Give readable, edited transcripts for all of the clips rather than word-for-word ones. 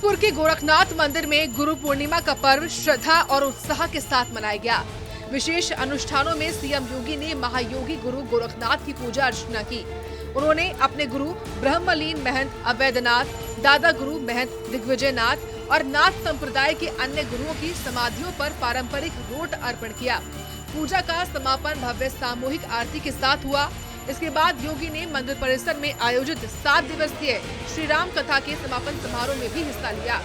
गोरखपुर के गोरखनाथ मंदिर में गुरु पूर्णिमा का पर्व श्रद्धा और उत्साह के साथ मनाया गया। विशेष अनुष्ठानों में सीएम योगी ने महायोगी गुरु गोरखनाथ की पूजा अर्चना की। उन्होंने अपने गुरु ब्रह्मलीन महंत अवैधनाथ, दादा गुरु महंत दिग्विजयनाथ और नाथ संप्रदाय के अन्य गुरुओं की समाधियों पर पारंपरिक रोट अर्पण किया। पूजा का समापन भव्य सामूहिक आरती के साथ हुआ। इसके बाद योगी ने मंदिर परिसर में आयोजित 7 दिवसीय श्री राम कथा के समापन समारोह में भी हिस्सा लिया।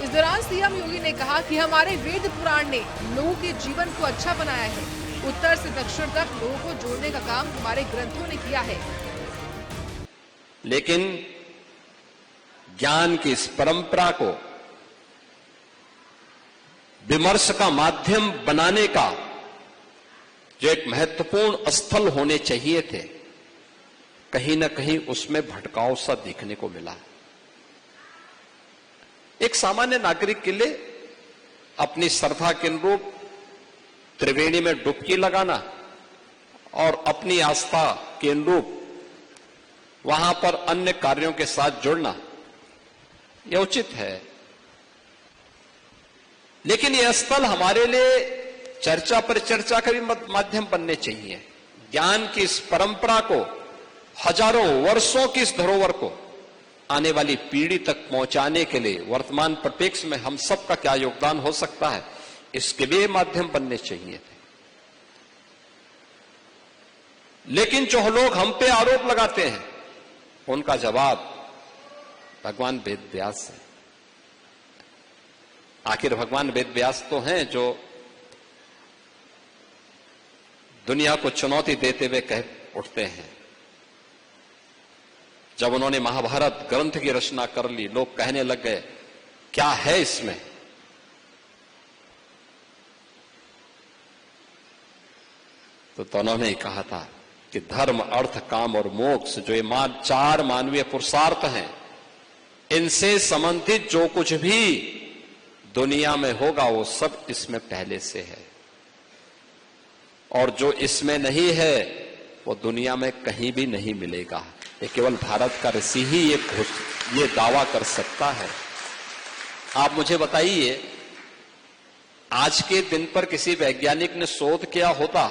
इस दौरान सीएम योगी ने कहा कि हमारे वेद पुराण ने लोगों के जीवन को अच्छा बनाया है। उत्तर से दक्षिण तक लोगों को जोड़ने का काम हमारे ग्रंथों ने किया है। लेकिन ज्ञान की इस परंपरा को विमर्श का माध्यम बनाने का जो एक महत्वपूर्ण स्थल होने चाहिए थे, कहीं न कहीं उसमें भटकाव सा देखने को मिला। एक सामान्य नागरिक के लिए अपनी श्रद्धा के अनुरूप त्रिवेणी में डुबकी लगाना और अपनी आस्था के अनुरूप वहां पर अन्य कार्यों के साथ जुड़ना यह उचित है। लेकिन यह स्थल हमारे लिए चर्चा पर चर्चा का भी माध्यम बनने चाहिए। ज्ञान की इस परंपरा को, हजारों वर्षों की इस धरोहर को आने वाली पीढ़ी तक पहुंचाने के लिए वर्तमान परिप्रेक्ष्य में हम सब का क्या योगदान हो सकता है, इसके भी माध्यम बनने चाहिए थे। लेकिन जो लोग हम पे आरोप लगाते हैं, उनका जवाब भगवान वेद व्यास है। आखिर भगवान वेद व्यास तो हैं जो दुनिया को चुनौती देते हुए कह उठते हैं। जब उन्होंने महाभारत ग्रंथ की रचना कर ली, लोग कहने लग गए क्या है इसमें। तो उन्होंने ही कहा था कि धर्म, अर्थ, काम और मोक्ष जो ये 4 मानवीय पुरुषार्थ हैं, इनसे संबंधित जो कुछ भी दुनिया में होगा वो सब इसमें पहले से है, और जो इसमें नहीं है वो दुनिया में कहीं भी नहीं मिलेगा। ये केवल भारत का ऋषि ही ये दावा कर सकता है। आप मुझे बताइए, आज के दिन पर किसी वैज्ञानिक ने शोध किया होता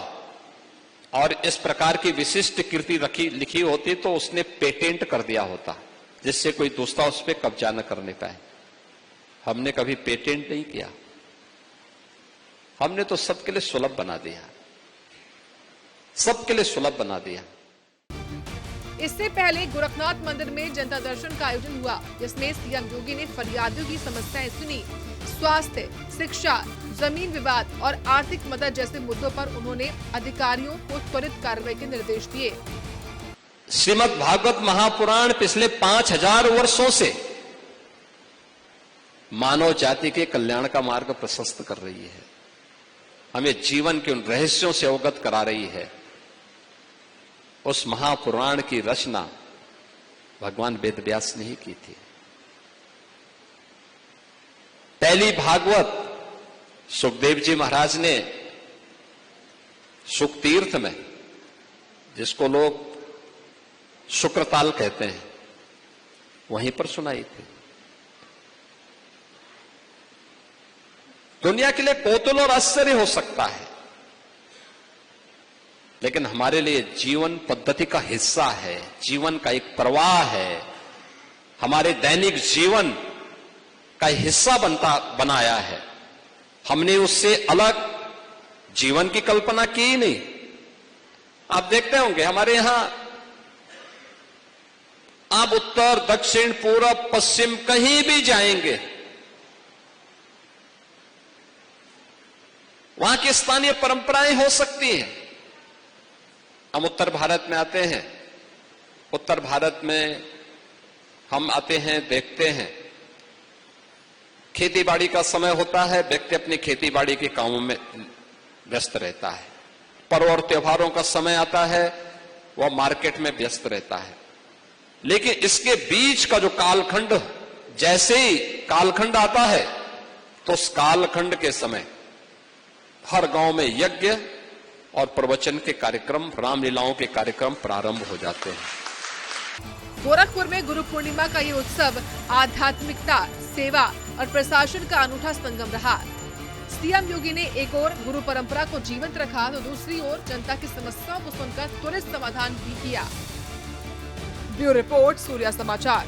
और इस प्रकार की विशिष्ट कृति लिखी होती तो उसने पेटेंट कर दिया होता, जिससे कोई दूसरा उस पर कब्जा न करने पाए। हमने कभी पेटेंट नहीं किया, हमने तो सबके लिए सुलभ बना दिया, सबके लिए सुलभ बना दिया। इससे पहले गोरखनाथ मंदिर में जनता दर्शन का आयोजन हुआ, जिसमें सीएम योगी ने फरियादियों की समस्याएं सुनी। स्वास्थ्य, शिक्षा, जमीन विवाद और आर्थिक मदद जैसे मुद्दों पर उन्होंने अधिकारियों को त्वरित कार्रवाई के निर्देश दिए। श्रीमद् भागवत महापुराण पिछले 5000 वर्षों से मानव जाति के कल्याण का मार्ग प्रशस्त कर रही है, हमें जीवन के उन रहस्यों से अवगत करा रही है। उस महापुराण की रचना भगवान वेद व्यास ने ही की थी। पहली भागवत सुखदेव जी महाराज ने सुखतीर्थ में, जिसको लोग शुक्रताल कहते हैं, वहीं पर सुनाई थी। दुनिया के लिए कौतूहल और आश्चर्य हो सकता है, लेकिन हमारे लिए जीवन पद्धति का हिस्सा है, जीवन का एक प्रवाह है, हमारे दैनिक जीवन का हिस्सा बनाया है। हमने उससे अलग जीवन की कल्पना की ही नहीं। आप देखते होंगे हमारे यहां आप उत्तर, दक्षिण, पूरब, पश्चिम कहीं भी जाएंगे, वहां की स्थानीय परंपराएं हो सकती हैं। हम उत्तर भारत में आते हैं, उत्तर भारत में हम आते हैं, देखते हैं खेती बाड़ी का समय होता है, व्यक्ति अपनी खेती बाड़ी के कामों में व्यस्त रहता है। पर्व और त्योहारों का समय आता है, वह मार्केट में व्यस्त रहता है। लेकिन इसके बीच का जो कालखंड, जैसे ही कालखंड आता है तो उस कालखंड के समय हर गांव में यज्ञ और प्रवचन के कार्यक्रम, रामलीलाओं के कार्यक्रम प्रारंभ हो जाते हैं। गोरखपुर में गुरु पूर्णिमा का ये उत्सव आध्यात्मिकता, सेवा और प्रशासन का अनूठा संगम रहा। सीएम योगी ने एक ओर गुरु परंपरा को जीवंत रखा तो दूसरी ओर जनता की समस्याओं को सुनकर त्वरित समाधान भी किया। ब्यूरो रिपोर्ट, सूर्या समाचार।